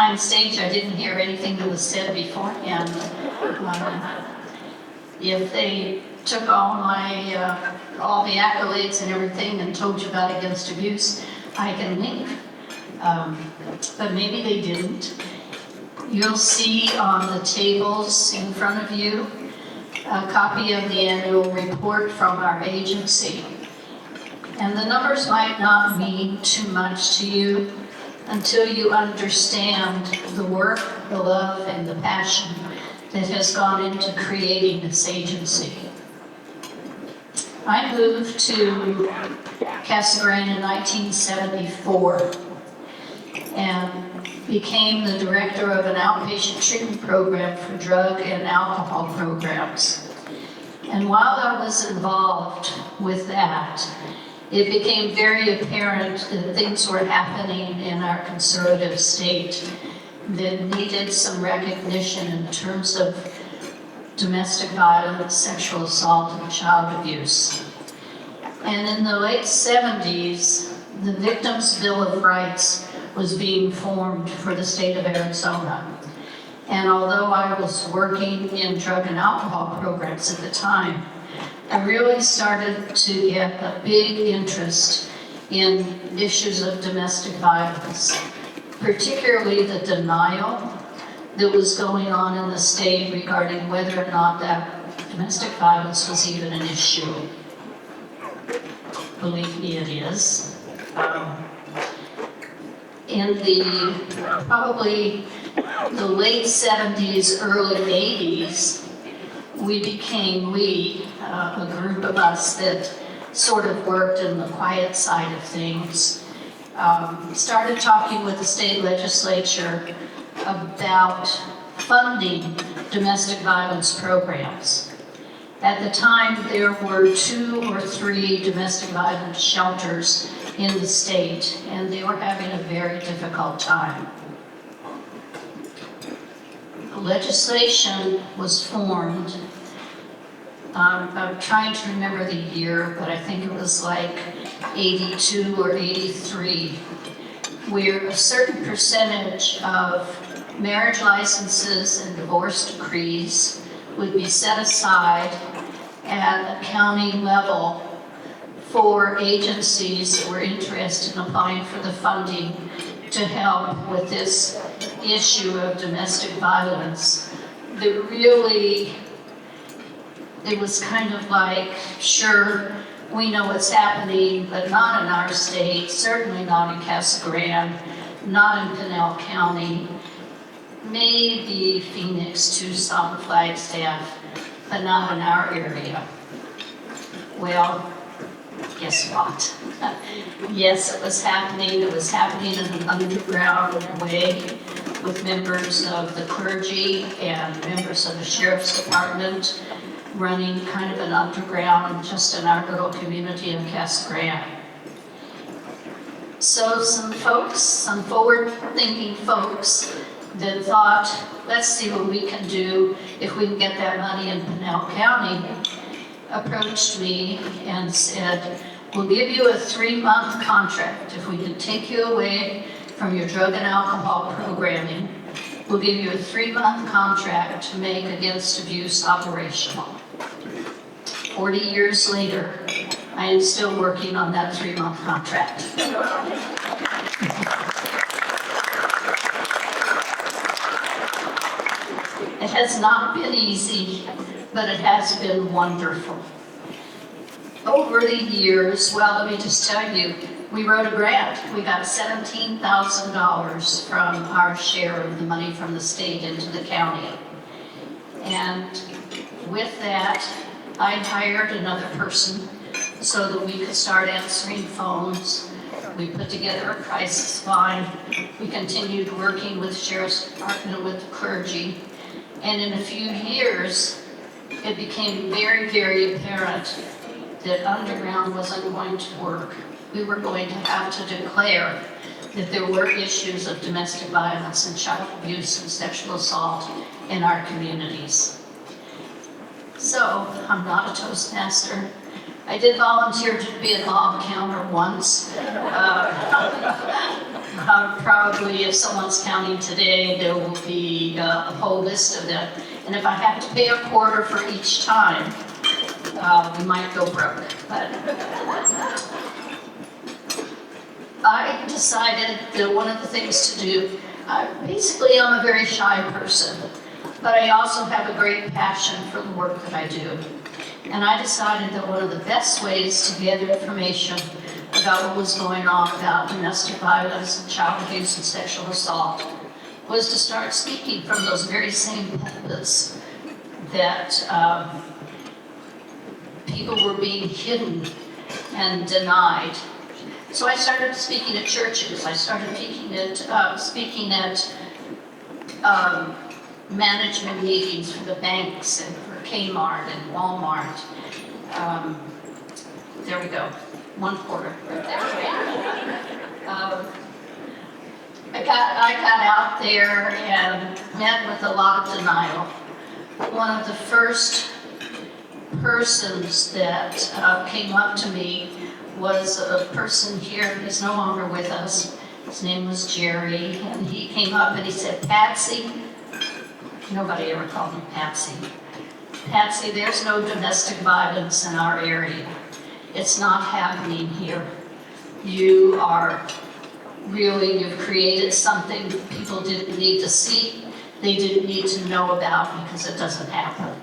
behind stage, I didn't hear anything that was said beforehand. If they took all the accolades and everything and told you about Against Abuse, I can leave. But maybe they didn't. You'll see on the tables in front of you a copy of the annual report from our agency. And the numbers might not mean too much to you until you understand the work, the love, and the passion that has gone into creating this agency. I moved to Casa Grande in 1974 and became the director of an outpatient treatment program for drug and alcohol programs. And while I was involved with that, it became very apparent that things were happening in our conservative state that needed some recognition in terms of domestic violence, sexual assault, and child abuse. And in the late 70s, the Victims' Bill of Rights was being formed for the state of Arizona. And although I was working in drug and alcohol programs at the time, I really started to get a big interest in issues of domestic violence, particularly the denial that was going on in the state regarding whether or not that domestic violence was even an issue. Believe me, it is. In probably the late 70s, early 80s, a group of us that sort of worked in the quiet side of things, started talking with the state legislature about funding domestic violence programs. At the time, there were 2 or 3 domestic violence shelters in the state, and they were having a very difficult time. Legislation was formed. I'm trying to remember the year, but I think it was like 82 or 83, where a certain percentage of marriage licenses and divorce decrees would be set aside at a county level for agencies that were interested in applying for the funding to help with this issue of domestic violence. That really, it was kind of like, sure, we know what's happening, but not in our state, certainly not in Casa Grande, not in Pinal County, maybe Phoenix, Tucson, Flagstaff, but not in our area. Well, guess what? Yes, it was happening. It was happening in an underground way with members of the clergy and members of the sheriff's department running kind of an underground just in our little community in Casa Grande. So some folks, some forward-thinking folks that thought, let's see what we can do if we can get that money in Pinal County, approached me and said, we'll give you a 3-month contract. If we can take you away from your drug and alcohol programming, we'll give you a 3-month contract to make Against Abuse operational. 40 years later, I am still working on that 3-month contract. It has not been easy, but it has been wonderful. Over the years, well, let me just tell you, we wrote a grant. We got $17,000 from our share of the money from the state into the county. And with that, I hired another person so that we could start answering phones. We put together a crisis line. We continued working with the Sheriff's Department, with the clergy. And in a few years, it became very, very apparent that underground wasn't going to work. We were going to have to declare that there were issues of domestic violence and child abuse and sexual assault in our communities. So, I'm not a Toastmaster. I did volunteer to be a law counter once, Probably if someone's counting today, there will be a whole list of them. And if I have to pay a quarter for each time, we might go broke. But I decided that one of the things to do, basically I'm a very shy person, but I also have a great passion for the work that I do. And I decided that one of the best ways to gather information about what was going on about domestic violence and child abuse and sexual assault was to start speaking from those very same pulpits that people were being hidden and denied. So I started speaking at churches. I started speaking at management meetings for the banks and for Kmart and Walmart. There we go. 1 quarter right there. I got out there and met with a lot of denial. One of the first persons that came up to me was a person here. He's no longer with us. His name was Jerry, and he came up and he said, "Patsy," nobody ever called me Patsy. "Patsy, there's no domestic violence in our area. It's not happening here. You are really, you've created something people didn't need to see, they didn't need to know about because it doesn't happen."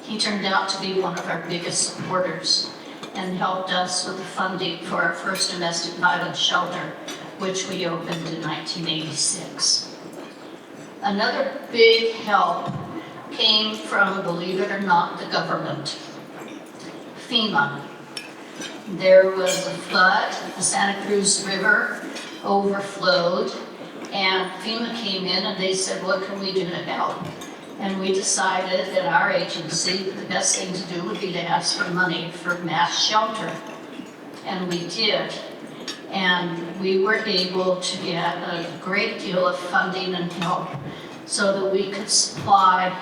He turned out to be one of our biggest supporters and helped us with the funding for our first domestic violence shelter, which we opened in 1986. Another big help came from, believe it or not, the government. FEMA. There was a flood, the Santa Cruz River overflowed, and FEMA came in and they said, "What can we do to help?" And we decided that our agency, the best thing to do would be to ask for money for mass shelter. And we did. And we were able to get a great deal of funding and help so that we could supply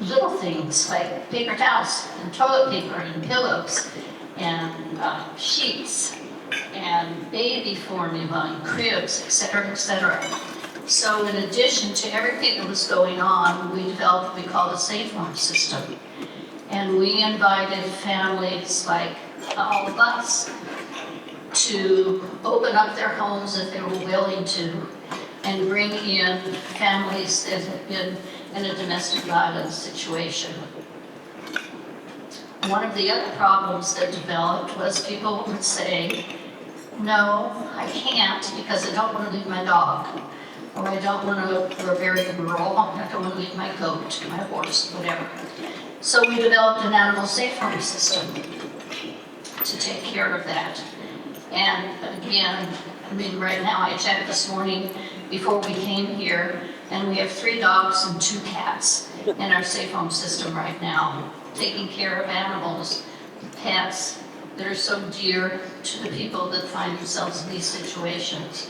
little things like paper towels and toilet paper and pillows and sheets and baby formula and cribs, etc., etc. So in addition to everything that was going on, we developed what we call the safe home system. And we invited families like all of us to open up their homes if they were willing to and bring in families that had been in a domestic violence situation. One of the other problems that developed was people would say, "No, I can't because I don't want to leave my dog." Or I don't want to, we're very rural, I don't want to leave my goat, my horse, whatever. So we developed an animal safe home system to take care of that. And again, I mean, right now I checked this morning before we came here, and we have 3 dogs and 2 cats in our safe home system right now, taking care of animals, pets that are so dear to the people that find themselves in these situations.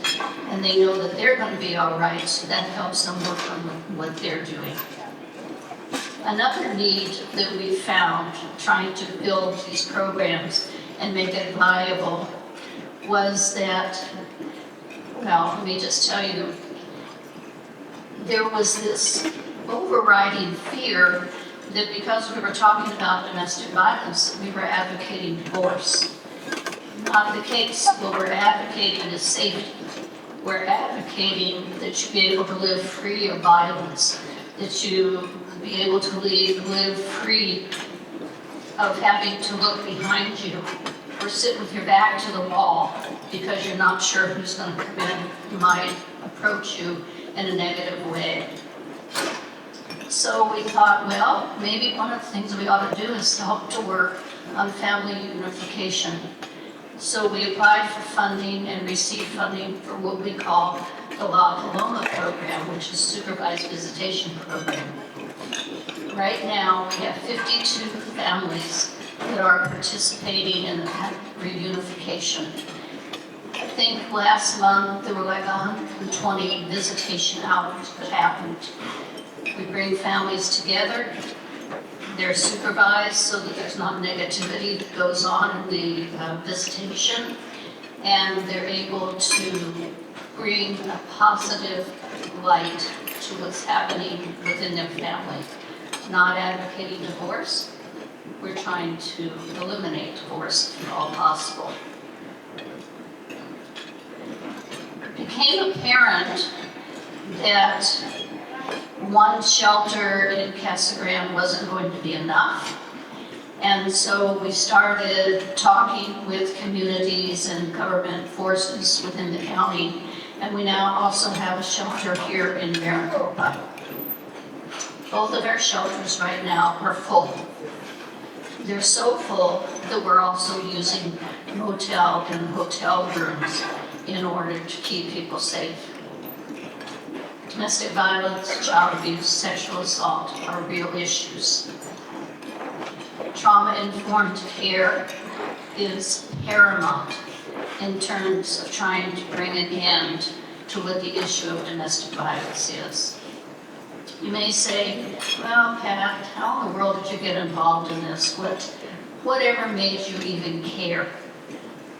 And they know that they're going to be all right, so that helps them work on what they're doing. Another need that we found trying to build these programs and make it viable was that, well, let me just tell you, there was this overriding fear that because we were talking about domestic violence, we were advocating divorce. Not the case. What we're advocating is safety. We're advocating that you be able to live free of violence, that you be able to live free of having to look behind you or sit with your back to the wall because you're not sure who's going to come in who might approach you in a negative way. So we thought, well, maybe one of the things we ought to do is help to work on family unification. So we applied for funding and received funding for what we call the Paloma program, which is supervised visitation program. Right now, we have 52 families that are participating in the reunification. I think last month there were like 120 visitation hours that happened. We bring families together. They're supervised so that there's not negativity that goes on in the visitation. and they're able to bring a positive light to what's happening within their family. Not advocating divorce, we're trying to eliminate divorce if at all possible. It became apparent that one shelter in Casa Grande wasn't going to be enough. And so we started talking with communities and government forces within the county, and we now also have a shelter here in Maricopa. Both of our shelters right now are full. They're so full that we're also using motel and hotel rooms in order to keep people safe. Domestic violence, child abuse, sexual assault are real issues. Trauma-informed care is paramount in terms of trying to bring an end to what the issue of domestic violence is. You may say, well, Pat, how in the world did you get involved in this? Whatever made you even care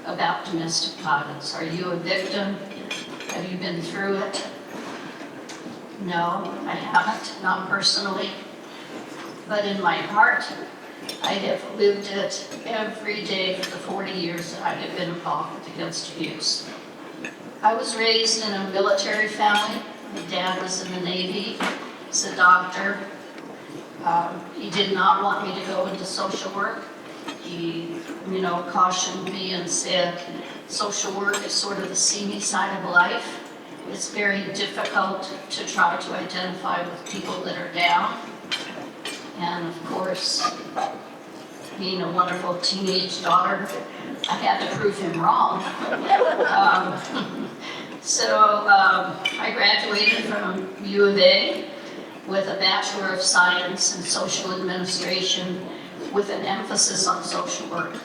about domestic violence? Are you a victim? Have you been through it? No, I haven't, not personally. But in my heart, I have lived it every day for the 40 years that I have been involved with against abuse. I was raised in a military family. My dad was in the Navy. He's a doctor. He did not want me to go into social work. He, cautioned me and said, social work is sort of the seamy side of life. It's very difficult to try to identify with people that are down. And of course, being a wonderful teenage daughter, I had to prove him wrong. So I graduated from U of A with a Bachelor of Science in Social Administration with an emphasis on social work.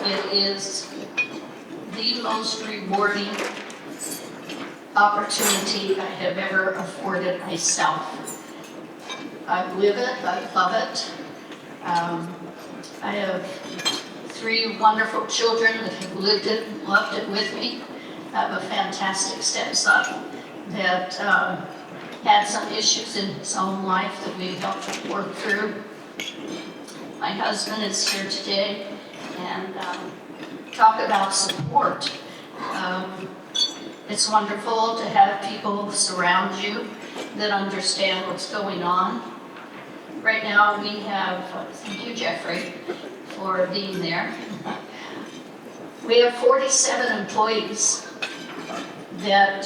It is the most rewarding opportunity I have ever afforded myself. I live it, I love it. I have 3 wonderful children that have lived it, loved it with me. I have a fantastic stepson that had some issues in his own life that we helped him work through. My husband is here today, and talk about support. It's wonderful to have people surround you that understand what's going on. Right now we have, thank you Jeffrey for being there. We have 47 employees that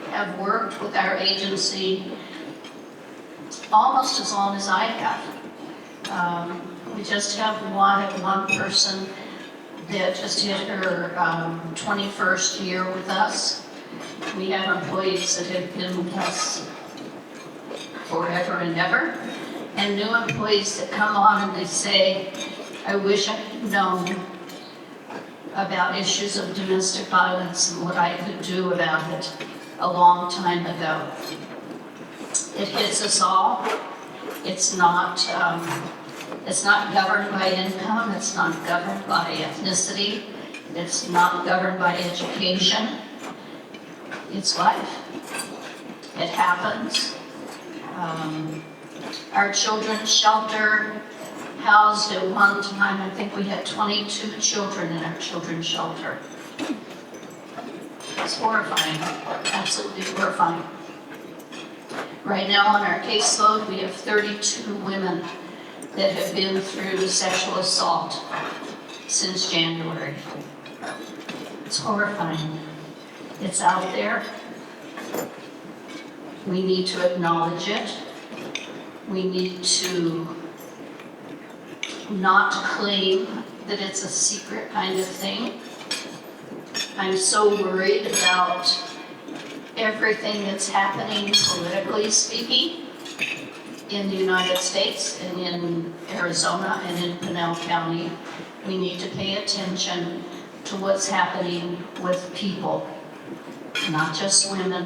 have worked with our agency almost as long as I have. We just have one person that just hit her 21st year with us. We have employees that have been with us forever and ever, and new employees that come on and they say, I wish I had known about issues of domestic violence and what I could do about it a long time ago. It hits us all. It's not governed by income. It's not governed by ethnicity. It's not governed by education. It's life. It happens. Our children's shelter housed at one time, I think we had 22 children in our children's shelter. It's horrifying, absolutely horrifying. Right now on our caseload, we have 32 women that have been through sexual assault since January. It's horrifying. It's out there. We need to acknowledge it. We need to not claim that it's a secret kind of thing. I'm so worried about everything that's happening politically speaking in the United States and in Arizona and in Pinal County. We need to pay attention to what's happening with people, not just women,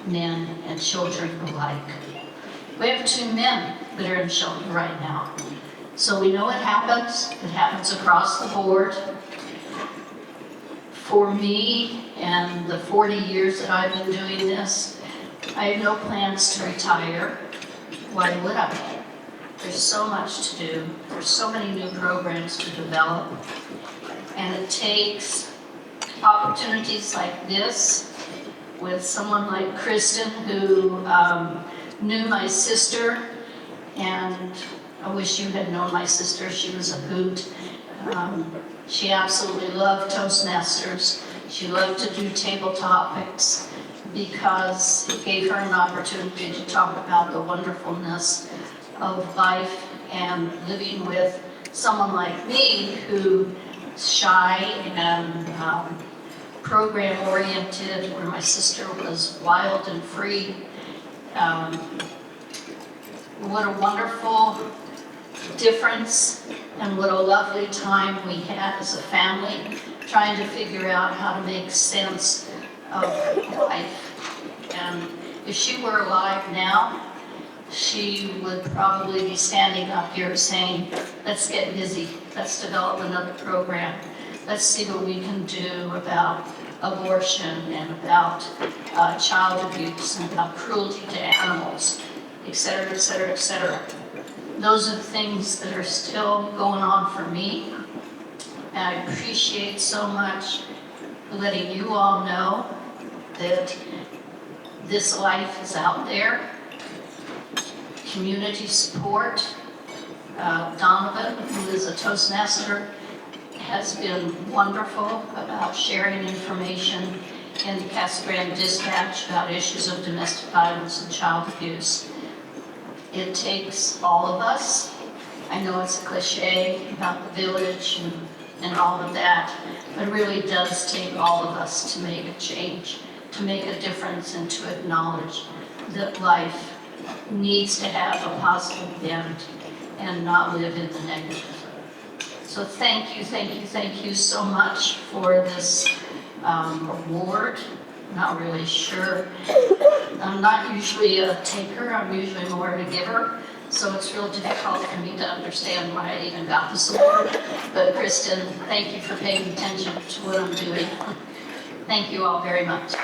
men, and children alike. We have 2 men that are in shelter right now. So we know it happens across the board. For me and the 40 years that I've been doing this, I have no plans to retire. Why would I? There's so much to do. There's so many new programs to develop. And it takes opportunities like this with someone like Kristen, who knew my sister, and I wish you had known my sister. She was a hoot. She absolutely loved Toastmasters. She loved to do table topics because it gave her an opportunity to talk about the wonderfulness of life and living with someone like me who's shy and program-oriented, where my sister was wild and free. What a wonderful difference, and what a lovely time we had as a family, trying to figure out how to make sense of life. And if she were alive now, she would probably be standing up here saying, let's get busy, let's develop another program, let's see what we can do about abortion and about child abuse and about cruelty to animals, et cetera, et cetera, et cetera. Those are things that are still going on for me. And I appreciate so much letting you all know that this life is out there. Community support. Donovan, who is a Toastmaster, has been wonderful about sharing information in the Casa Grande Dispatch about issues of domestic violence and child abuse. It takes all of us. I know it's a cliche about the village and all of that, but it really does take all of us to make a change, to make a difference, and to acknowledge that life needs to have a positive bend and not live in the negative. So thank you so much for this award. Not really sure. I'm not usually a taker, I'm usually more of a giver. So it's real difficult for me to understand why I even got this award. But Kristen, thank you for paying attention to what I'm doing. Thank you all very much.